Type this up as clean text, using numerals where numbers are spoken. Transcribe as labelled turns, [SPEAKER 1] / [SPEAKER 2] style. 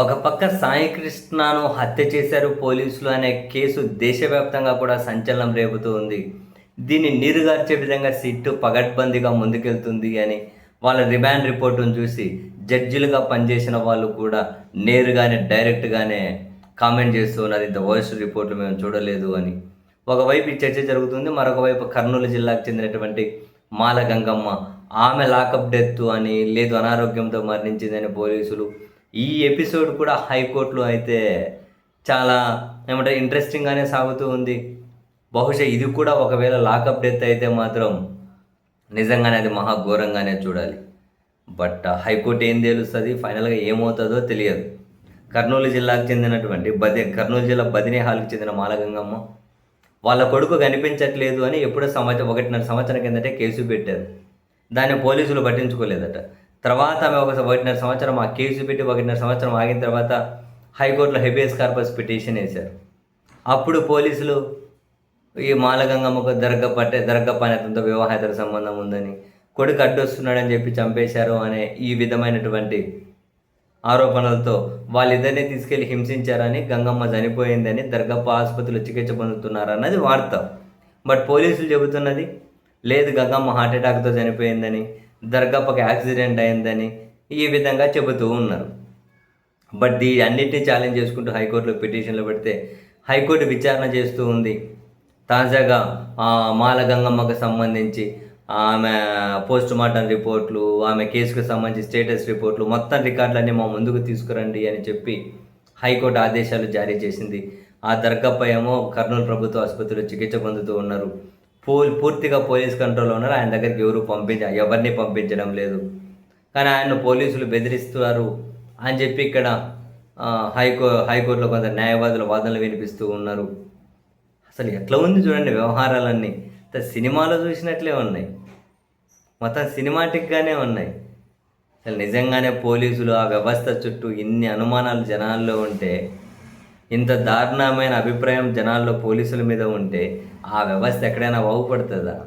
[SPEAKER 1] ఒక పక్క సాయి కృష్ణను హత్య చేశారు పోలీసులు అనే కేసు దేశవ్యాప్తంగా కూడా సంచలనం రేపుతూ ఉంది. దీన్ని నీరుగార్చే విధంగా సిట్టు పగడ్బందీగా ముందుకెళ్తుంది అని వాళ్ళ రిమాండ్ రిపోర్టును చూసి జడ్జిలుగా పనిచేసిన వాళ్ళు కూడా నేరుగానే డైరెక్ట్గానే కామెంట్ చేస్తూ ఉన్నారు. ఇంత వర్స్ట్ రిపోర్ట్లు మేము చూడలేదు అని. ఒకవైపు ఈ చర్చ జరుగుతుంది, మరొక వైపు కర్నూలు జిల్లాకు చెందినటువంటి మాల గంగమ్మ ఆమె లాకప్ డెత్ అని, లేదు అనారోగ్యంతో మరణించిందని పోలీసులు. ఈ ఎపిసోడ్ కూడా హైకోర్టులో అయితే చాలా ఏమంటారు ఇంట్రెస్టింగ్గానే సాగుతూ ఉంది. బహుశా ఇది కూడా ఒకవేళ లాకప్ డెత్ అయితే మాత్రం నిజంగానే అది మహా ఘోరంగానే చూడాలి. బట్ హైకోర్టు ఏం తేలుస్తుంది, ఫైనల్గా ఏమవుతుందో తెలియదు. కర్నూలు జిల్లాకు చెందినటువంటి కర్నూలు జిల్లా బదినీ హాల్కి చెందిన మాలగంగమ్మ వాళ్ళ కొడుకు కనిపించట్లేదు అని ఎప్పుడో 1.5 సంవత్సరం కిందటే కేసు పెట్టారు. దాన్ని పోలీసులు పట్టించుకోలేదట. తర్వాత ఆమె 1.5 సంవత్సరం ఆ కేసు పెట్టి 1.5 సంవత్సరం ఆగిన తర్వాత హైకోర్టులో హెబియస్ కార్పస్ పిటిషన్ వేశారు. అప్పుడు పోలీసులు ఈ మాలగంగమ్మకు దర్గప్ప అనే అతనితో వివాహేతర సంబంధం ఉందని, కొడుకు అడ్డొస్తున్నాడని చెప్పి చంపేశారు అనే ఈ విధమైనటువంటి ఆరోపణలతో వాళ్ళిద్దరిని తీసుకెళ్లి హింసించారని, గంగమ్మ చనిపోయిందని, దర్గప్ప ఆసుపత్రిలో చికిత్స పొందుతున్నారన్నది వార్త. బట్ పోలీసులు చెబుతున్నది లేదు, గంగమ్మ హార్ట్అటాక్తో చనిపోయిందని, దర్గప్పకి యాక్సిడెంట్ అయిందని ఈ విధంగా చెబుతూ ఉన్నారు. బట్ ఈ అన్నిటినీ ఛాలెంజ్ చేసుకుంటూ హైకోర్టులో పిటిషన్లు పెడితే హైకోర్టు విచారణ చేస్తూ ఉంది. తాజాగా మాల గంగమ్మకు సంబంధించి ఆమె పోస్ట్ మార్టం రిపోర్ట్లు, ఆమె కేసుకు సంబంధించి స్టేటస్ రిపోర్ట్లు, మొత్తం రికార్డులన్నీ మా ముందుకు తీసుకురండి అని చెప్పి హైకోర్టు ఆదేశాలు జారీ చేసింది. ఆ దర్గప్ప ఏమో కర్నూలు ప్రభుత్వ ఆసుపత్రిలో చికిత్స పొందుతూ ఉన్నారు. పూర్తిగా పోలీస్ కంట్రోల్లో ఉన్నారు. ఆయన దగ్గరికి ఎవరిని పంపించడం లేదు. కానీ ఆయన్ను పోలీసులు బెదిరిస్తున్నారు అని చెప్పి ఇక్కడ హైకోర్టులో కొంత న్యాయవాదుల వాదనలు వినిపిస్తూ ఉన్నారు. అసలు ఎట్లా ఉంది చూడండి వ్యవహారాలన్నీ. సినిమాలో చూసినట్లే ఉన్నాయి, మొత్తం సినిమాటిక్గానే ఉన్నాయి. అసలు నిజంగానే పోలీసులు ఆ వ్యవస్థ చుట్టూ ఇన్ని అనుమానాలు జనాల్లో ఉంటే, ఇంత దారుణమైన అభిప్రాయం జనాల్లో పోలీసుల మీద ఉంటే ఆ వ్యవస్థ ఎక్కడైనా బాగుపడుతుందా?